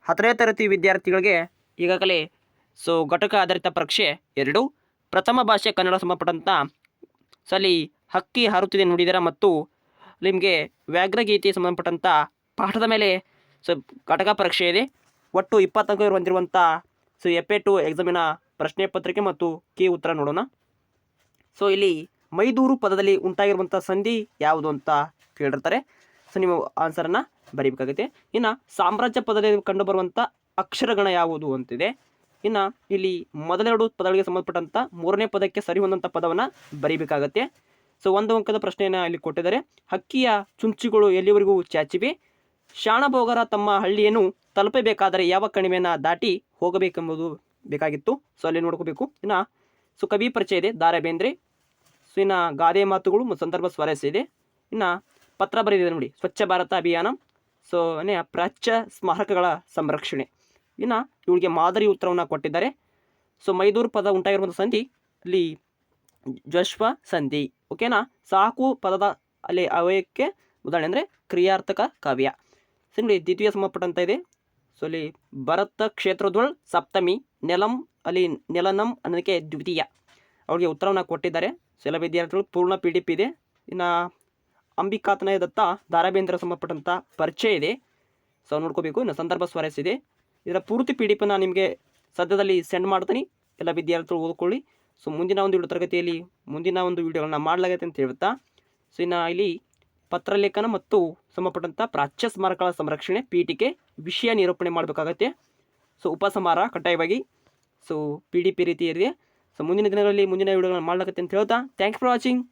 10ನೇ ತರಗತಿ ವಿದ್ಯಾರ್ಥಿಗಳಿಗೆ ಈಗಾಗಲೇ ಘಟಕ ಆಧಾರಿತ ಪರೀಕ್ಷೆ 2 ಪ್ರಥಮ ಭಾಷೆ ಕನ್ನಡ ಸಂಬಂಧಪಟ್ಟಂಥ ಅಲ್ಲಿ ಹಕ್ಕಿ ಹಾರುತ್ತಿದೆ ನುಡಿದರ ಮತ್ತು ನಿಮಗೆ ವ್ಯಾಘ್ರಗೀತೆ ಸಂಬಂಧಪಟ್ಟಂಥ ಪಾಠದ ಮೇಲೆ ಘಟಕ ಪರೀಕ್ಷೆ ಇದೆ. ಒಟ್ಟು 20 ಅಂಕ ಹೊಂದಿರುವಂಥ FA2 ಎಕ್ಸಾಮಿನ ಪ್ರಶ್ನೆ ಪತ್ರಿಕೆ ಮತ್ತು ಕೀ ಉತ್ತರ ನೋಡೋಣ. ಇಲ್ಲಿ ಮೈದೂರು ಪದದಲ್ಲಿ ಉಂಟಾಗಿರುವಂಥ ಸಂಧಿ ಯಾವುದು ಅಂತ ಕೇಳಿರ್ತಾರೆ. ನೀವು ಆನ್ಸರನ್ನು ಬರೀಬೇಕಾಗುತ್ತೆ. ಇನ್ನು ಸಾಮ್ರಾಜ್ಯ ಪದದಲ್ಲಿ ಕಂಡುಬರುವಂಥ ಅಕ್ಷರಗಣ ಯಾವುದು ಅಂತಿದೆ. ಇನ್ನು ಇಲ್ಲಿ ಮೊದಲೆರಡು ಪದಗಳಿಗೆ ಸಂಬಂಧಪಟ್ಟಂಥ ಮೂರನೇ ಪದಕ್ಕೆ ಸರಿ ಹೊಂದಂಥ ಪದವನ್ನು ಬರೀಬೇಕಾಗತ್ತೆ. ಒಂದು ಅಂಕದ ಪ್ರಶ್ನೆಯನ್ನು ಇಲ್ಲಿ ಕೊಟ್ಟಿದ್ದಾರೆ. ಹಕ್ಕಿಯ ಚುಂಚಿಗಳು ಎಲ್ಲಿವರೆಗೂ ಚಾಚಿವೆ? ಶಾಣಭೋಗರ ತಮ್ಮ ಹಳ್ಳಿಯನ್ನು ತಲುಪಬೇಕಾದರೆ ಯಾವ ಕಣಿವೆಯನ್ನು ದಾಟಿ ಹೋಗಬೇಕೆಂಬುದು ಬೇಕಾಗಿತ್ತು. ಅಲ್ಲಿ ನೋಡ್ಕೋಬೇಕು. ಇನ್ನು ಕವಿ ಪರಿಚಯ ಇದೆ, ದ ರಾ ಬೇಂದ್ರೆ. ಇನ್ನು ಗಾದೆ ಮಾತುಗಳು ಸಂದರ್ಭ ಸ್ವಾರಸ್ಯ ಇದೆ. ಇನ್ನು ಪತ್ರ ಬರೆದಿದೆ ನೋಡಿ, ಸ್ವಚ್ಛ ಭಾರತ ಅಭಿಯಾನ. ಪ್ರಾಚ್ಯ ಸ್ಮಾರಕಗಳ ಸಂರಕ್ಷಣೆ. ಇನ್ನು ಇವಳಿಗೆ ಮಾದರಿ ಉತ್ತರವನ್ನು ಕೊಟ್ಟಿದ್ದಾರೆ. ಮೈದೂರು ಪದ ಉಂಟಾಗಿರುವಂಥ ಸಂಧಿ ಅಲ್ಲಿ ಜ್ವಶ್ವ ಸಂಧಿ. ಓಕೆನಾ. ಸಾಕು ಪದದ ಅಲ್ಲಿ ಅವಯಕ್ಕೆ ಉದಾಹರಣೆ ಅಂದರೆ ಕ್ರಿಯಾರ್ಥಕ ಕಾವ್ಯ. ನೋಡಿ ದ್ವಿತೀಯ ಸಂಬಂಧಪಟ್ಟಂತ ಇದೆ. ಅಲ್ಲಿ ಭರತ ಕ್ಷೇತ್ರದೊಳ್ ಸಪ್ತಮಿ ನೆಲಂ ಅಲ್ಲಿ ನೆಲನಂ ಅನ್ನೋದಕ್ಕೆ ದ್ವಿತೀಯ. ಅವಳಿಗೆ ಉತ್ತರವನ್ನು ಕೊಟ್ಟಿದ್ದಾರೆ. ಎಲ್ಲ ವಿದ್ಯಾರ್ಥಿಗಳು ಪೂರ್ಣ PDF ಇದೆ. ಇನ್ನು ಅಂಬಿಕಾತನಯ ದತ್ತ ದ ರಾ ಬೇಂದ್ರೆ ಸಂಬಂಧಪಟ್ಟಂಥ ಪರಿಚಯ ಇದೆ. ನೋಡ್ಕೋಬೇಕು. ಇನ್ನು ಸಂದರ್ಭ ಸ್ವಾರಸ್ಯ ಇದೆ. ಇದರ ಪೂರ್ತಿ PDF ನಿಮಗೆ ಸದ್ಯದಲ್ಲಿ ಸೆಂಡ್ ಮಾಡ್ತೀನಿ. ಎಲ್ಲ ವಿದ್ಯಾರ್ಥಿಗಳು ಓದ್ಕೊಳ್ಳಿ. ಮುಂದಿನ ಒಂದು ತರಗತಿಯಲ್ಲಿ ಮುಂದಿನ ಒಂದು ವಿಡಿಯೋಗಳನ್ನ ಮಾಡಲಾಗತ್ತೆ ಅಂತ ಹೇಳ್ತಾ ಇನ್ನು ಇಲ್ಲಿ ಪತ್ರಲೇಖನ ಮತ್ತು ಸಂಬಂಧಪಟ್ಟಂಥ ಪ್ರಾಚ್ಯ ಸ್ಮಾರಕಗಳ ಸಂರಕ್ಷಣೆ ಪೀಠಿಕೆ ವಿಷಯ ನಿರೂಪಣೆ ಮಾಡಬೇಕಾಗತ್ತೆ. ಉಪಸಂಹಾರ ಕಡ್ಡಾಯವಾಗಿ PDF ರೀತಿ ಇದೆ. ಮುಂದಿನ ದಿನಗಳಲ್ಲಿ ಮುಂದಿನ ವಿಡಿಯೋಗಳನ್ನ ಮಾಡಲಾಗತ್ತೆ ಅಂತ ಹೇಳ್ತಾ ಥ್ಯಾಂಕ್ಸ್ ಫಾರ್ ವಾಚಿಂಗ್.